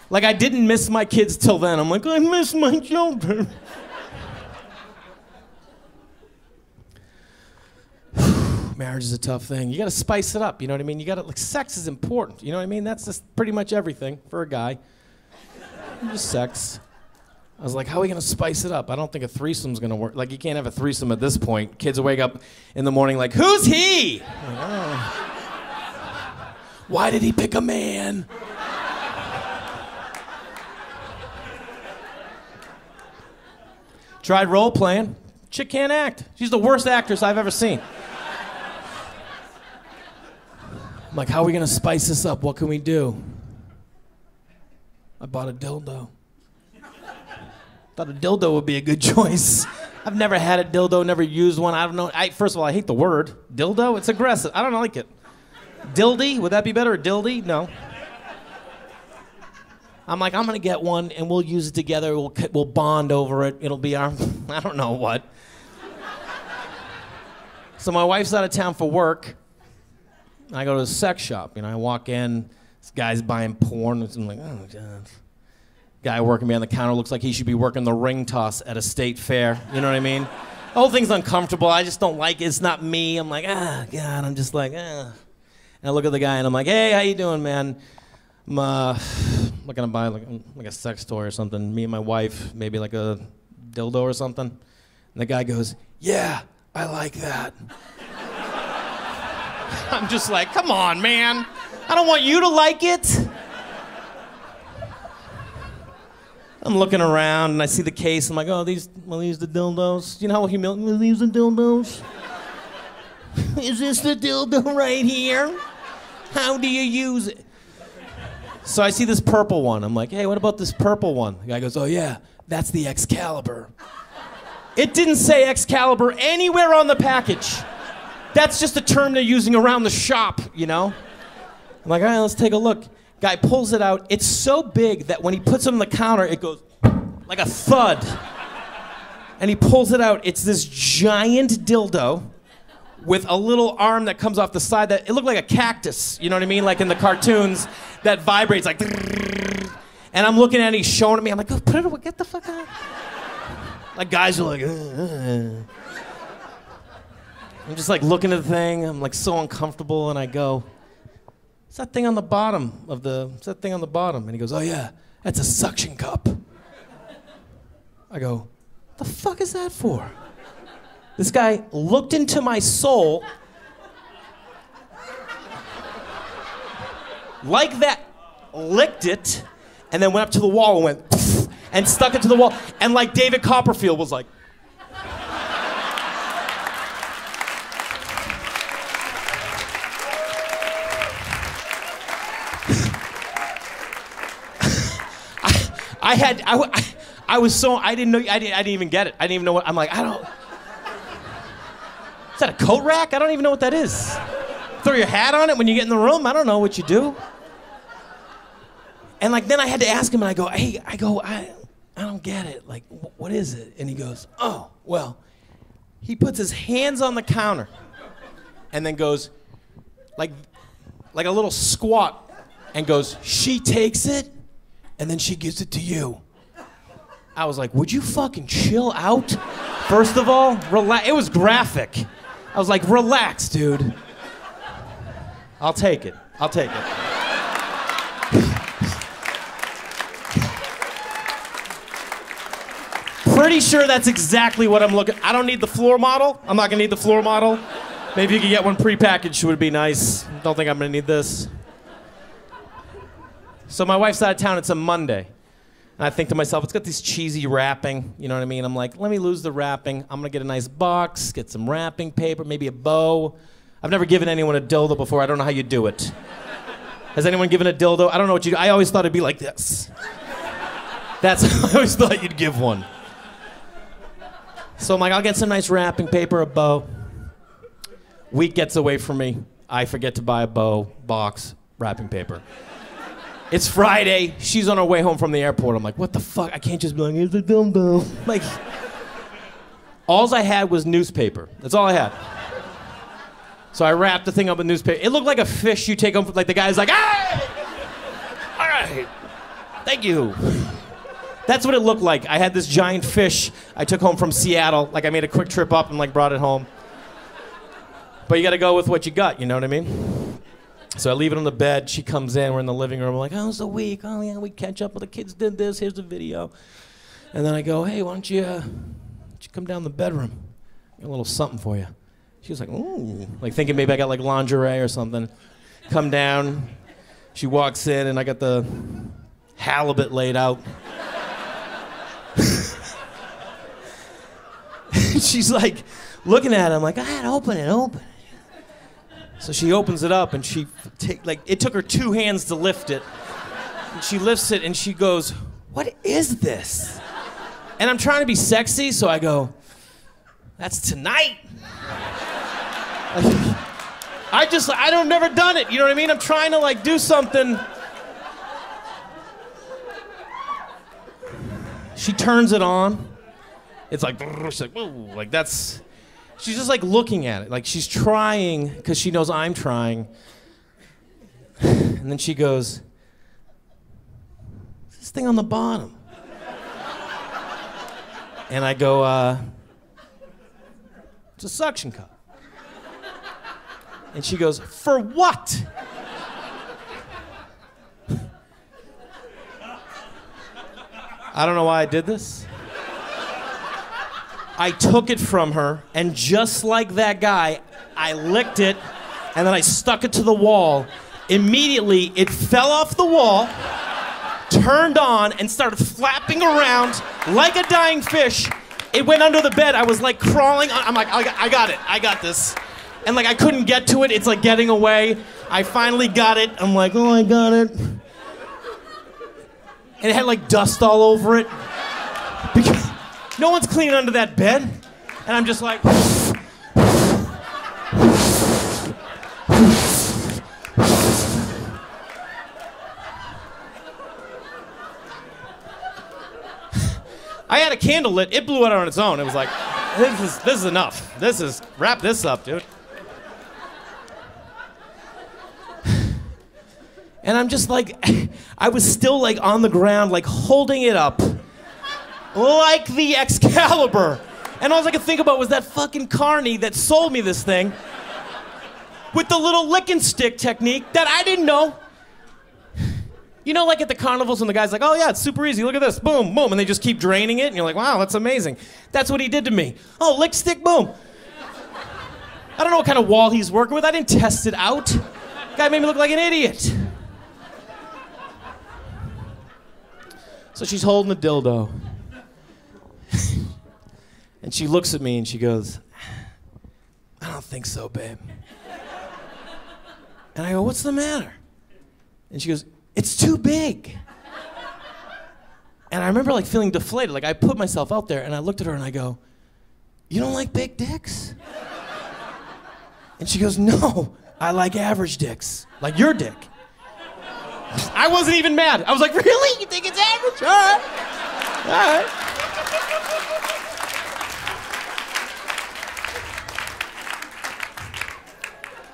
Like I didn't miss my kids till then. I'm like, I miss my children. Marriage is a tough thing. You gotta spice it up, you know what I mean? You gotta, like, sex is important, you know what I mean? That's just pretty much everything for a guy. Just sex. I was like, how are we gonna spice it up? I don't think a threesome's gonna work. Like, you can't have a threesome at this point. Kids will wake up in the morning like, who's he? Like, oh. Why did he pick a man? Tried role playing. Chick can't act. She's the worst actress I've ever seen. I'm like, how are we gonna spice this up? What can we do? I bought a dildo. Thought a dildo would be a good choice. I've never had a dildo, never used one. I don't know. First of all, I hate the word. Dildo? It's aggressive. I don't like it. Dildy? Would that be better? Dildy? No. I'm like, I'm gonna get one and we'll use it together. We'll bond over it. It'll be our, I don't know what. So my wife's out of town for work. I go to a sex shop. You know, I walk in. This guy's buying porn. I'm like, oh God. Guy working behind the counter looks like he should be working the ring toss at a state fair. You know what I mean? The whole thing's uncomfortable. I just don't like it. It's not me. I'm like, God. I'm just like, And I look at the guy and I'm like, hey, how you doing, man? I'm looking to buy like a sex toy or something. Me and my wife, maybe like a dildo or something. And the guy goes, yeah, I like that. I'm just like, come on, man. I don't want you to like it. I'm looking around and I see the case. I'm like, oh, these the dildos. You know how humiliating these the dildos? Is this the dildo right here? How do you use it? So I see this purple one. I'm like, hey, what about this purple one? The guy goes, oh yeah, that's the Excalibur. It didn't say Excalibur anywhere on the package. That's just a term they're using around the shop, you know? I'm like, all right, let's take a look. Guy pulls it out. It's so big that when he puts it on the counter, it goes like a thud. And he pulls it out. It's this giant dildo with a little arm that comes off the side that it looked like a cactus, you know what I mean? Like in the cartoons that vibrates like. And I'm looking at it, he's showing it me. I'm like, oh, put it away, get the fuck out. Like guys are like, I'm just like looking at the thing. I'm like so uncomfortable, and I go, "What's that thing on the bottom of the? What's that thing on the bottom?" And he goes, "Oh yeah, that's a suction cup." I go, "The fuck is that for?" This guy looked into my soul like that, licked it, and then went up to the wall and went poof, and stuck it to the wall. And like David Copperfield was like. I was so, I didn't even get it. I didn't even know what, I'm like, is that a coat rack? I don't even know what that is. Throw your hat on it when you get in the room? I don't know what you do. And like, then I had to ask him, and I go, hey, I don't get it. Like, what is it? And he goes, oh, well, he puts his hands on the counter and then goes, like a little squat, and goes, she takes it, and then she gives it to you. I was like, would you fucking chill out? First of all, relax. It was graphic. I was like, relax, dude. I'll take it. I'll take it. Pretty sure that's exactly what I'm looking. I don't need the floor model. I'm not gonna need the floor model. Maybe you could get one prepackaged, would be nice. Don't think I'm gonna need this. So my wife's out of town, it's a Monday. And I think to myself, it's got this cheesy wrapping, you know what I mean? I'm like, let me lose the wrapping. I'm gonna get a nice box, get some wrapping paper, maybe a bow. I've never given anyone a dildo before, I don't know how you do it. Has anyone given a dildo? I don't know what you do. I always thought it'd be like this. I always thought you'd give one. So I'm like, I'll get some nice wrapping paper, a bow. Week gets away from me. I forget to buy a bow, box, wrapping paper. It's Friday. She's on her way home from the airport. I'm like, what the fuck? I can't just be like, here's the dildo. Like, all I had was newspaper. That's all I had. So I wrapped the thing up in newspaper. It looked like a fish you take home. Like the guy's like, hey! All right. Thank you. That's what it looked like. I had this giant fish I took home from Seattle. Like I made a quick trip up and like brought it home. But you got to go with what you got. You know what I mean? So I leave it on the bed. She comes in. We're in the living room. We're like, how's the week? Oh, yeah, we catch up. Well, the kids did this. Here's the video. And then I go, hey, why don't you come down the bedroom? Got a little something for you. She was like, ooh. Like thinking maybe I got like lingerie or something. Come down. She walks in, and I got the halibut laid out. She's like looking at it. I'm like, open it, open it. So she opens it up and she it took her 2 hands to lift it. And she lifts it and she goes, "What is this?" And I'm trying to be sexy, so I go, "That's tonight." I don't never done it, you know what I mean? I'm trying to like do something. She turns it on. It's like, she's like, whoa, like that's, she's just like looking at it. Like she's trying, because she knows I'm trying. And then she goes, "What's this thing on the bottom?" And I go, "It's a suction cup." And she goes, "For what?" I don't know why I did this. I took it from her, and just like that guy, I licked it, and then I stuck it to the wall. Immediately, it fell off the wall, turned on, and started flapping around like a dying fish. It went under the bed. I was like crawling. I'm like, I got it. I got this. And like I couldn't get to it. It's like getting away. I finally got it. I'm like, oh, I got it. And it had like dust all over it. Because no one's cleaning under that bed. And I'm just like, I had a candle lit. It blew out on its own. It was like, this is enough. Wrap this up, dude. And I'm just like, I was still like on the ground, like holding it up, like the Excalibur. And all I could think about was that fucking carny that sold me this thing with the little licking stick technique that I didn't know. You know, like at the carnivals when the guy's like, "Oh yeah, it's super easy, look at this, boom, boom," and they just keep draining it, and you're like, "Wow, that's amazing." That's what he did to me. Oh, lick stick, boom. I don't know what kind of wall he's working with. I didn't test it out. Guy made me look like an idiot. So she's holding the dildo. And she looks at me and she goes, "I don't think so, babe." And I go, "What's the matter?" And she goes, "It's too big." And I remember like feeling deflated. Like I put myself out there and I looked at her and I go, "You don't like big dicks?" And she goes, "No, I like average dicks, like your dick." I wasn't even mad. I was like, "Really? You think it's average? All right. All right."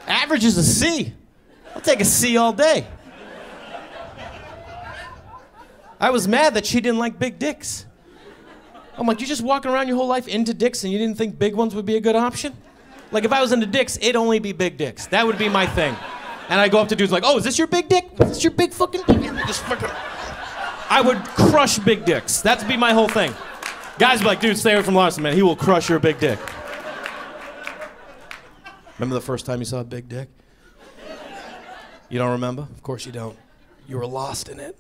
Average is a C. I'll take a C all day. I was mad that she didn't like big dicks. I'm like, you just walking around your whole life into dicks and you didn't think big ones would be a good option? Like if I was into dicks, it'd only be big dicks. That would be my thing. And I go up to dudes like, "Oh, is this your big dick? Is this your big fucking dick?" Just fucking... I would crush big dicks. That'd be my whole thing. Guys would be like, "Dude, stay away from Larson, man. He will crush your big dick." Remember the first time you saw a big dick? You don't remember? Of course you don't. You were lost in it.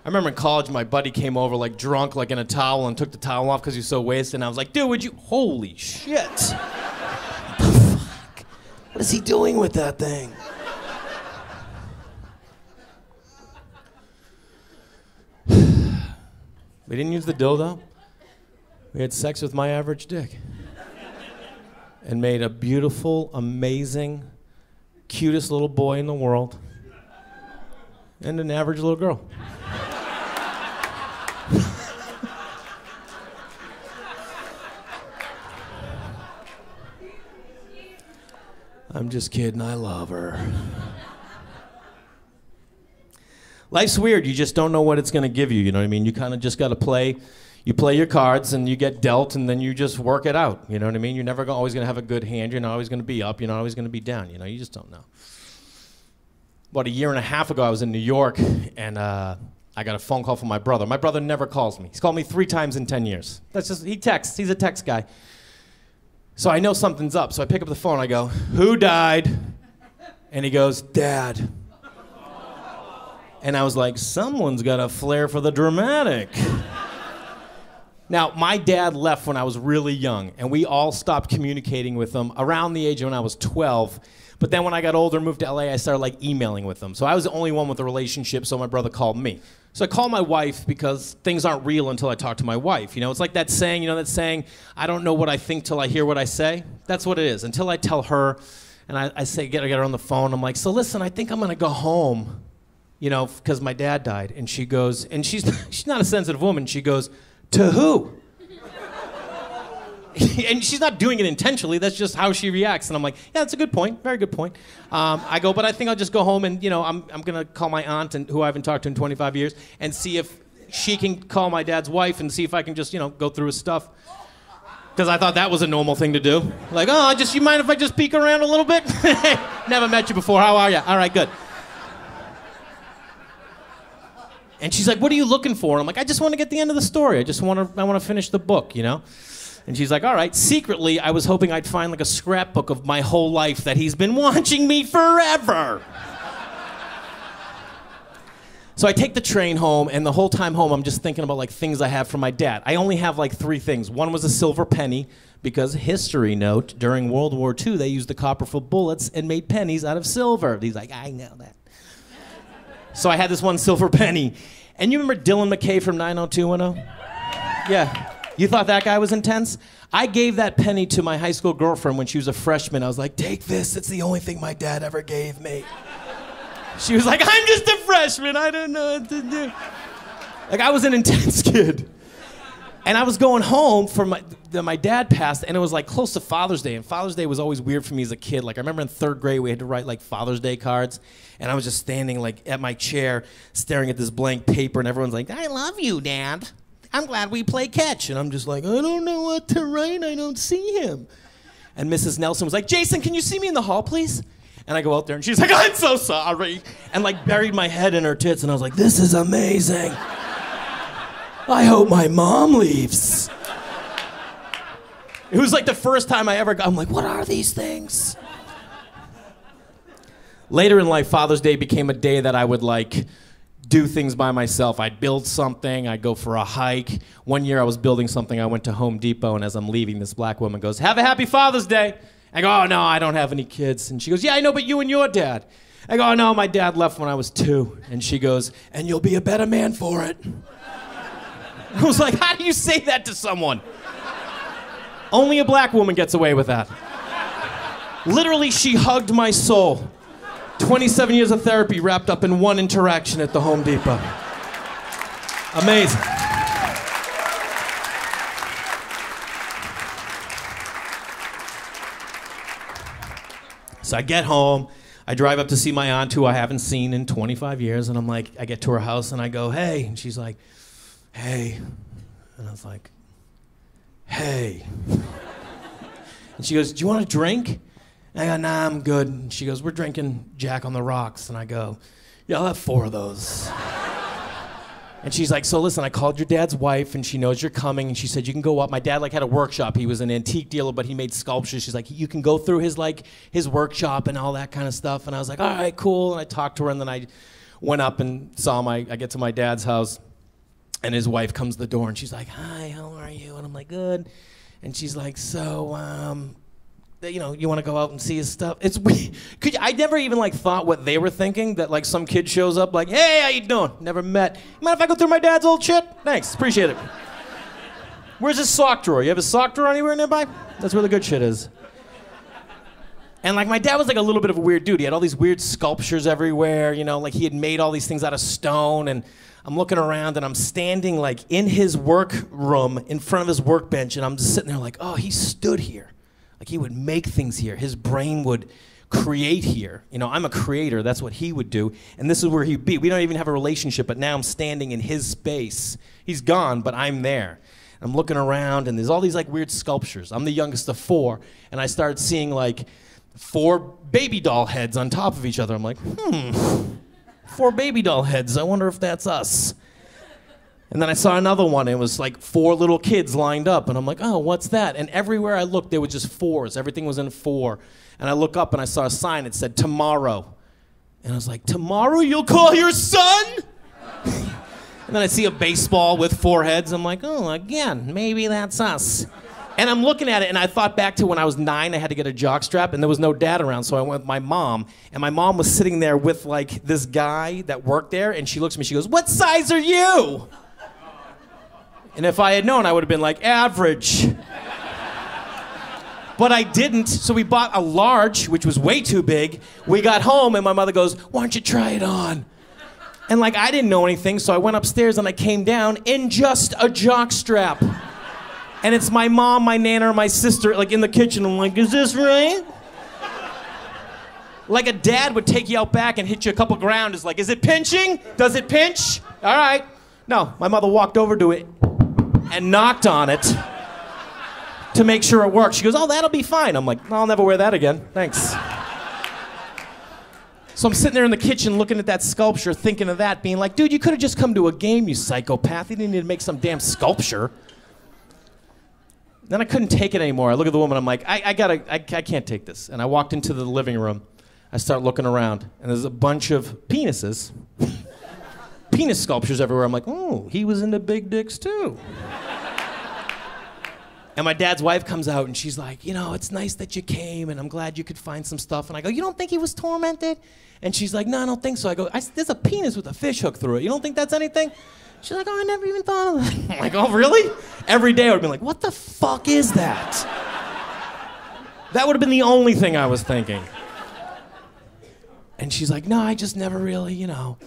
I remember in college, my buddy came over like drunk, like in a towel, and took the towel off because he was so wasted. And I was like, "Dude, would you? Holy shit! What the fuck? What is he doing with that thing?" We didn't use the dildo. We had sex with my average dick. And made a beautiful, amazing, cutest little boy in the world. And an average little girl. I'm just kidding, I love her. Life's weird, you just don't know what it's gonna give you, you know what I mean? You kind of just gotta play. You play your cards and you get dealt and then you just work it out, you know what I mean? You're never always gonna have a good hand, you're not always gonna be up, you're not always gonna be down, you know, you just don't know. About a year and a half ago, I was in New York and I got a phone call from my brother. My brother never calls me. He's called me 3 times in 10 years. That's just, he texts, he's a text guy. So I know something's up, so I pick up the phone, I go, "Who died?" And he goes, "Dad." And I was like, someone's got a flair for the dramatic. Now, my dad left when I was really young, and we all stopped communicating with him around the age of when I was 12. But then when I got older, moved to LA, I started like emailing with him. So I was the only one with a relationship, so my brother called me. So I called my wife because things aren't real until I talk to my wife. You know, it's like that saying, I don't know what I think till I hear what I say. That's what it is. Until I tell her, and I get her on the phone, I'm like, so listen, I think I'm gonna go home, because my dad died. And she goes, and she's not a sensitive woman, she goes, to who? And she's not doing it intentionally, that's just how she reacts. And I'm like, yeah, that's a good point, very good point. I go, but I think I'll just go home and, I'm gonna call my aunt, who I haven't talked to in 25 years, and see if she can call my dad's wife and see if I can just, go through his stuff. Because I thought that was a normal thing to do. Like, you mind if I just peek around a little bit? Never met you before, how are you? All right, good. And she's like, what are you looking for? And I'm like, I just want to get the end of the story. I want to finish the book, And she's like, all right. Secretly, I was hoping I'd find like a scrapbook of my whole life that he's been watching me forever. So I take the train home, and the whole time home, I'm just thinking about like things I have from my dad. I only have like 3 things. One was a silver penny, because history note, during World War II, they used the copper for bullets and made pennies out of silver. He's like, I know that. So I had this one silver penny. And you remember Dylan McKay from 90210? Yeah. You thought that guy was intense? I gave that penny to my high school girlfriend when she was a freshman. I was like, take this, it's the only thing my dad ever gave me. She was like, I'm just a freshman, I don't know what to do. Like, I was an intense kid. And I was going home for my dad passed, and it was like close to Father's Day, and Father's Day was always weird for me as a kid. Like, I remember in 3rd grade we had to write like Father's Day cards, and I was just standing like at my chair staring at this blank paper, and everyone's like, I love you, Dad. I'm glad we play catch. And I'm just like, I don't know what to write, I don't see him. And Mrs. Nelson was like, Jason, can you see me in the hall, please? And I go out there, and she's like, I'm so sorry. And like buried my head in her tits, and I was like, this is amazing. I hope my mom leaves. It was like the first time I'm like, what are these things? Later in life, Father's Day became a day that I would like do things by myself. I'd build something, I'd go for a hike. One year I was building something, I went to Home Depot, and as I'm leaving, this black woman goes, have a happy Father's Day. I go, oh no, I don't have any kids. And she goes, yeah, I know, but you and your dad. I go, oh no, my dad left when I was 2. And she goes, and you'll be a better man for it. I was like, how do you say that to someone? Only a black woman gets away with that. Literally, she hugged my soul. 27 years of therapy wrapped up in one interaction at the Home Depot. Amazing. So I get home, I drive up to see my aunt, who I haven't seen in 25 years, and I'm like, I get to her house and I go, hey, and she's like, hey. And I was like, hey. And she goes, do you want a drink? And I go, nah, I'm good. And she goes, we're drinking Jack on the Rocks. And I go, yeah, I'll have 4 of those. And she's like, so listen, I called your dad's wife, and she knows you're coming, and she said you can go up. My dad like had a workshop. He was an antique dealer, but he made sculptures. She's like, you can go through his workshop and all that kind of stuff. And I was like, all right, cool. And I talked to her, and then I went up and I get to my dad's house. And his wife comes to the door, and she's like, hi, how are you? And I'm like, good. And she's like, so, you want to go out and see his stuff? It's weird. I never even like thought what they were thinking, that like some kid shows up like, hey, how you doing? Never met. Mind if I go through my dad's old shit? Thanks, appreciate it. Where's his sock drawer? You have a sock drawer anywhere nearby? That's where the good shit is. And like my dad was like a little bit of a weird dude. He had all these weird sculptures everywhere, like he had made all these things out of stone. And I'm looking around, and I'm standing like in his work room in front of his workbench, and I'm just sitting there like, oh, he stood here. Like he would make things here. His brain would create here. I'm a creator, that's what he would do. And this is where he'd be. We don't even have a relationship, but now I'm standing in his space. He's gone, but I'm there. I'm looking around, and there's all these like weird sculptures. I'm the youngest of 4, and I started seeing like 4 baby doll heads on top of each other. I'm like, 4 baby doll heads, I wonder if that's us. And then I saw another one, and it was like 4 little kids lined up, and I'm like, oh, what's that? And everywhere I looked, there were just 4s. Everything was in 4. And I look up, and I saw a sign that said, tomorrow. And I was like, tomorrow you'll call your son? And then I see a baseball with 4 heads. I'm like, oh, again, maybe that's us. And I'm looking at it, and I thought back to when I was 9, I had to get a jockstrap, and there was no dad around, so I went with my mom. And my mom was sitting there with, like, this guy that worked there, and she looks at me, she goes, what size are you? And if I had known, I would have been like, average. But I didn't, so we bought a large, which was way too big. We got home, and my mother goes, why don't you try it on? And, like, I didn't know anything, so I went upstairs, and I came down in just a jockstrap. And it's my mom, my nana, my sister, like, in the kitchen. I'm like, is this right? Like a dad would take you out back and hit you a couple ground. Is like, is it pinching? Does it pinch? All right. No, my mother walked over to it and knocked on it to make sure it worked. She goes, oh, that'll be fine. I'm like, I'll never wear that again. Thanks. So I'm sitting there in the kitchen looking at that sculpture, thinking of that, being like, dude, you could have just come to a game, you psychopath. You didn't need to make some damn sculpture. Then I couldn't take it anymore. I look at the woman, I'm like, I can't take this. And I walked into the living room. I start looking around, and there's a bunch of penises. Penis sculptures everywhere. I'm like, oh, he was into big dicks too. And my dad's wife comes out, and she's like, you know, it's nice that you came, and I'm glad you could find some stuff. And I go, you don't think he was tormented? And she's like, no, I don't think so. I go, there's a penis with a fish hook through it. You don't think that's anything? She's like, oh, I never even thought of that. I'm like, oh, really? Every day I would be like, what the fuck is that? That would have been the only thing I was thinking. And she's like, no, I just never really, you know.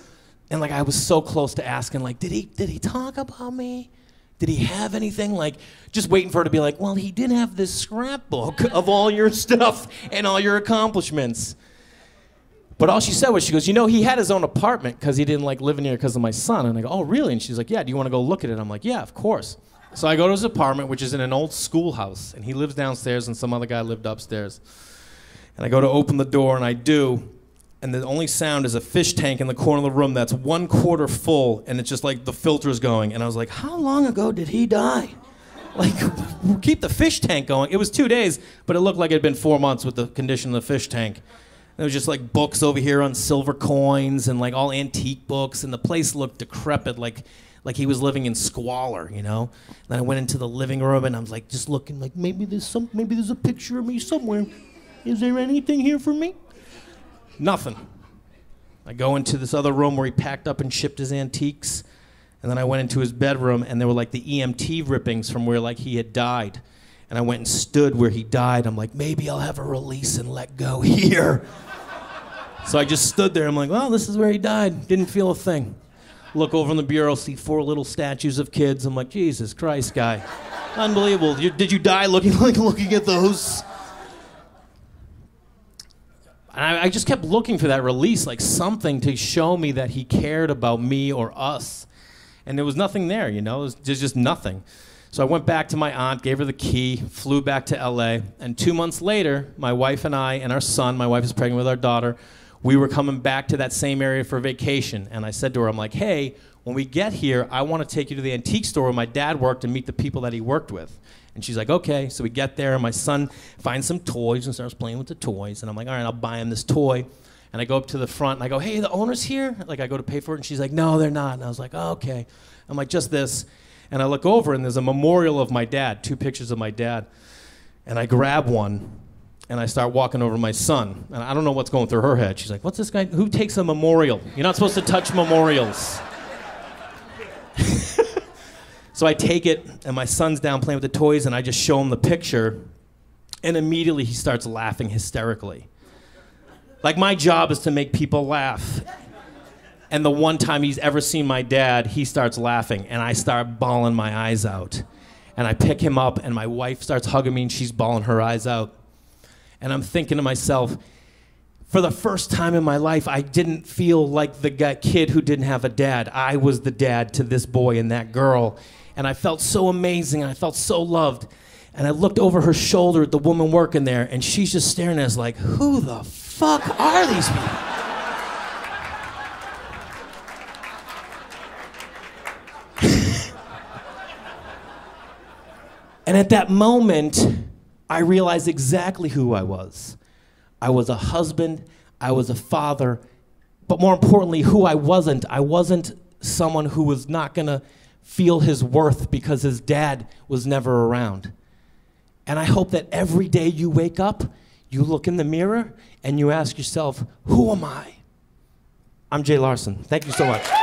And like, I was so close to asking, like, did he talk about me? Did he have anything? Like, just waiting for her to be like, well, he did have this scrapbook of all your stuff and all your accomplishments. But all she said was, she goes, you know, he had his own apartment because he didn't like living here because of my son. And I go, oh, really? And she's like, yeah, do you want to go look at it? I'm like, yeah, of course. So I go to his apartment, which is in an old schoolhouse. And he lives downstairs and some other guy lived upstairs. And I go to open the door and I do. And the only sound is a fish tank in the corner of the room that's 1/4 full. And it's just like the filter's going. And I was like, how long ago did he die? Like, keep the fish tank going. It was 2 days, but it looked like it had been 4 months with the condition of the fish tank. There was just like books over here on silver coins and like all antique books, and the place looked decrepit, like he was living in squalor, you know. Then I went into the living room and I was like just looking, like maybe there's a picture of me somewhere. Is there anything here for me? Nothing. I go into this other room where he packed up and shipped his antiques, and then I went into his bedroom and there were like the EMT rippings from where like he had died. And I went and stood where he died. I'm like, maybe I'll have a release and let go here. So I just stood there. I'm like, well, this is where he died. Didn't feel a thing. Look over in the bureau, see 4 little statues of kids. I'm like, Jesus Christ, guy. Unbelievable. Did you die looking at those? And I just kept looking for that release, like something to show me that he cared about me or us. And there was nothing there, you know? There's just nothing. So I went back to my aunt, gave her the key, flew back to LA, and 2 months later, my wife and I and our son, my wife is pregnant with our daughter, we were coming back to that same area for vacation. And I said to her, I'm like, hey, when we get here, I want to take you to the antique store where my dad worked and meet the people that he worked with. And she's like, okay. So we get there, and my son finds some toys and starts playing with the toys. And I'm like, all right, I'll buy him this toy. And I go up to the front, and I go, hey, the owner's here? Like, I go to pay for it, and she's like, no, they're not. And I was like, oh, okay. I'm like, just this. And I look over, and there's a memorial of my dad, 2 pictures of my dad. And I grab one, and I start walking over my son. And I don't know what's going through her head. She's like, what's this guy? Who takes a memorial? You're not supposed to touch memorials. So I take it, and my son's down playing with the toys, and I just show him the picture. And immediately he starts laughing hysterically. Like, my job is to make people laugh. And the one time he's ever seen my dad, he starts laughing, and I start bawling my eyes out. And I pick him up, and my wife starts hugging me, and she's bawling her eyes out. And I'm thinking to myself, for the first time in my life, I didn't feel like the kid who didn't have a dad. I was the dad to this boy and that girl. And I felt so amazing, and I felt so loved. And I looked over her shoulder at the woman working there, and she's just staring at us like, who the fuck are these people? And at that moment, I realized exactly who I was. I was a husband, I was a father, but more importantly, who I wasn't someone who was not gonna feel his worth because his dad was never around. And I hope that every day you wake up, you look in the mirror and you ask yourself, who am I? I'm Jay Larson. Thank you so much.